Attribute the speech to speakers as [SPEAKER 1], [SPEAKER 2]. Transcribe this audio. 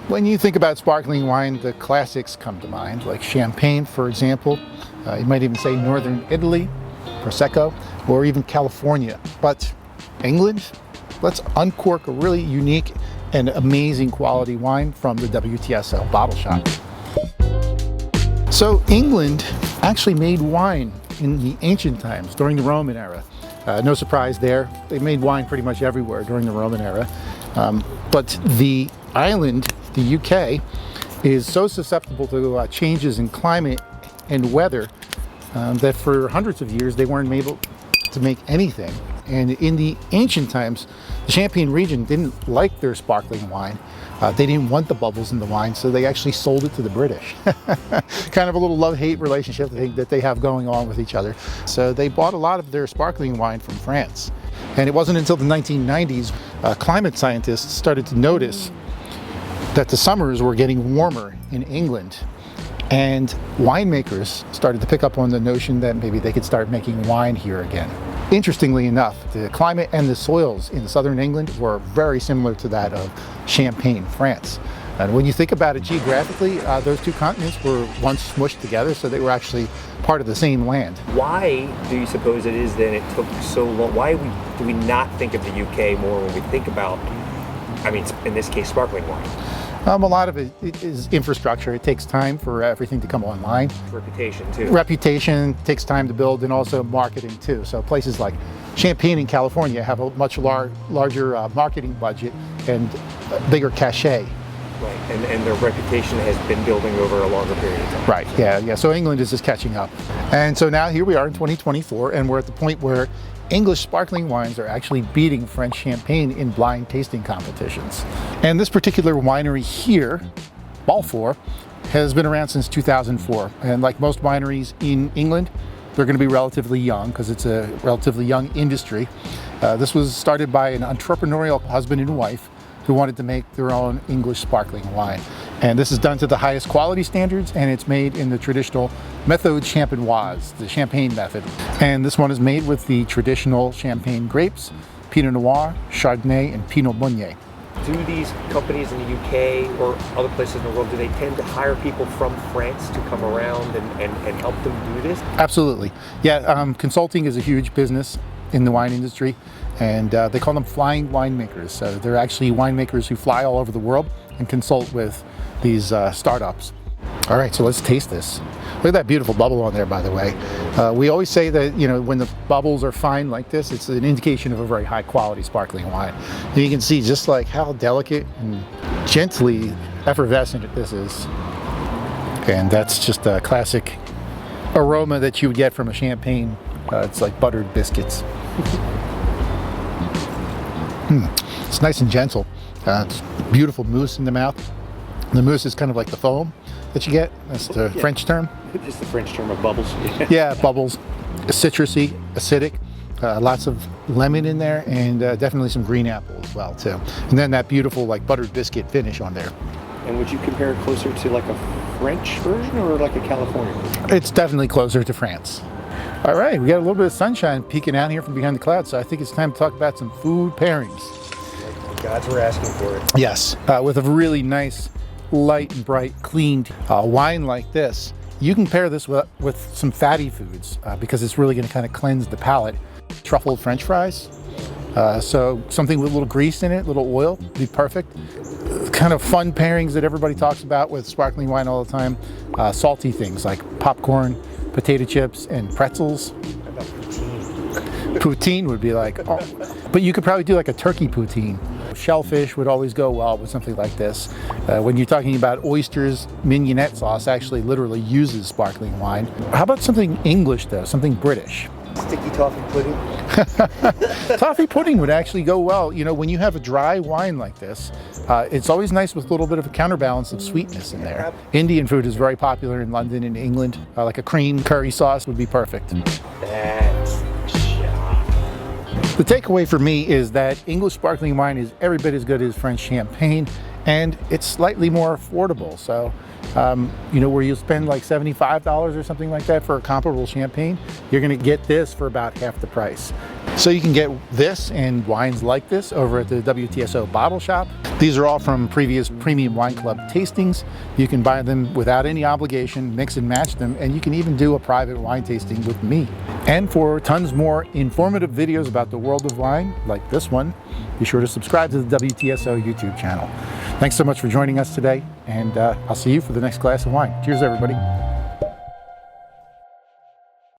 [SPEAKER 1] When you think about sparkling wine, the classics come to mind, like Champagne, for example. You might even say Northern Italy, Prosecco, or even California. But England, let's uncork a really unique and amazing quality wine from the WTSL bottle shop. So England actually made wine in the ancient times, during the Roman era. No surprise there. They made wine pretty much everywhere during the Roman era. But the island, the UK, is so susceptible to changes in climate and weather that for hundreds of years they weren't able to make anything. And in the ancient times, the Champagne region didn't like their sparkling wine. They didn't want the bubbles in the wine, so they actually sold it to the British. Kind of a little love-hate relationship that they have going on with each other. So they bought a lot of their sparkling wine from France. And it wasn't until the 1990s, climate scientists started to notice that the summers were getting warmer in England. And winemakers started to pick up on the notion that maybe they could start making wine here again. Interestingly enough, the climate and the soils in southern England were very similar to that of Champagne, France. And when you think about it geographically, those two continents were once smushed together, so they were actually part of the same land.
[SPEAKER 2] Why do you suppose it is then it took so long? Why do we not think of the UK more when we think about, I mean, in this case, sparkling wine?
[SPEAKER 1] A lot of it is infrastructure. It takes time for everything to come online.
[SPEAKER 2] Reputation too.
[SPEAKER 1] Reputation takes time to build, and also marketing too. So places like Champagne in California have a much larger marketing budget and bigger cachet.
[SPEAKER 2] Right, and their reputation has been building over a longer period of time.
[SPEAKER 1] Right, yeah. So England is just catching up. And so now here we are in 2024, and we're at the point where English sparkling wines are actually beating French champagne in blind tasting competitions. And this particular winery here, Balfour, has been around since 2004. And like most wineries in England, they're going to be relatively young because it's a relatively young industry. This was started by an entrepreneurial husband and wife who wanted to make their own English sparkling wine. And this is done to the highest quality standards, and it's made in the traditional méthode champenoise, the champagne method. And this one is made with the traditional champagne grapes, Pinot Noir, Chardonnay, and Pinot Meunier.
[SPEAKER 2] Do these companies in the UK or other places in the world, do they tend to hire people from France to come around and help them do this?
[SPEAKER 1] Absolutely. Yeah, consulting is a huge business in the wine industry, and they call them flying winemakers. So they're actually winemakers who fly all over the world and consult with these startups. All right, so let's taste this. Look at that beautiful bubble on there, by the way. We always say that, you know, when the bubbles are fine like this, it's an indication of a very high quality sparkling wine. And you can see just like how delicate and gently effervescent this is. And that's just a classic aroma that you would get from a champagne. It's like buttered biscuits. It's nice and gentle. It's beautiful mousse in the mouth. The mousse is kind of like the foam that you get. That's the French term.
[SPEAKER 2] Just the French term of bubbles.
[SPEAKER 1] Yeah, bubbles. Citrusy, acidic. Lots of lemon in there, and definitely some green apple as well too. And then that beautiful like buttered biscuit finish on there.
[SPEAKER 2] And would you compare it closer to like a French version or like a California version?
[SPEAKER 1] It's definitely closer to France. All right, we got a little bit of sunshine peeking out here from behind the clouds, so I think it's time to talk about some food pairings.
[SPEAKER 2] Gods were asking for it.
[SPEAKER 1] Yes, with a really nice, light and bright, clean wine like this, you can pair this with some fatty foods because it's really going to kind of cleanse the palate. Truffled French fries, so something with a little grease in it, a little oil, would be perfect. Kind of fun pairings that everybody talks about with sparkling wine all the time. Salty things like popcorn, potato chips, and pretzels.
[SPEAKER 2] How about poutine?
[SPEAKER 1] Poutine would be like, oh. But you could probably do like a turkey poutine. Shellfish would always go well with something like this. When you're talking about oysters, mignonette sauce actually literally uses sparkling wine. How about something English though, something British?
[SPEAKER 2] Sticky toffee pudding?
[SPEAKER 1] Toffee pudding would actually go well. You know, when you have a dry wine like this, it's always nice with a little bit of a counterbalance of sweetness in there. Indian food is very popular in London and England. Like a cream curry sauce would be perfect.
[SPEAKER 2] That's
[SPEAKER 1] the takeaway for me is that English sparkling wine is every bit as good as French champagne, and it's slightly more affordable. So, you know, where you spend like $75 or something like that for a comparable champagne, you're going to get this for about half the price. So you can get this and wines like this over at the WTSO Bottle Shop. These are all from previous Premium Wine Club tastings. You can buy them without any obligation, mix and match them, and you can even do a private wine tasting with me. And for tons more informative videos about the world of wine, like this one, be sure to subscribe to the WTSO YouTube channel. Thanks so much for joining us today, and I'll see you for the next glass of wine. Cheers, everybody.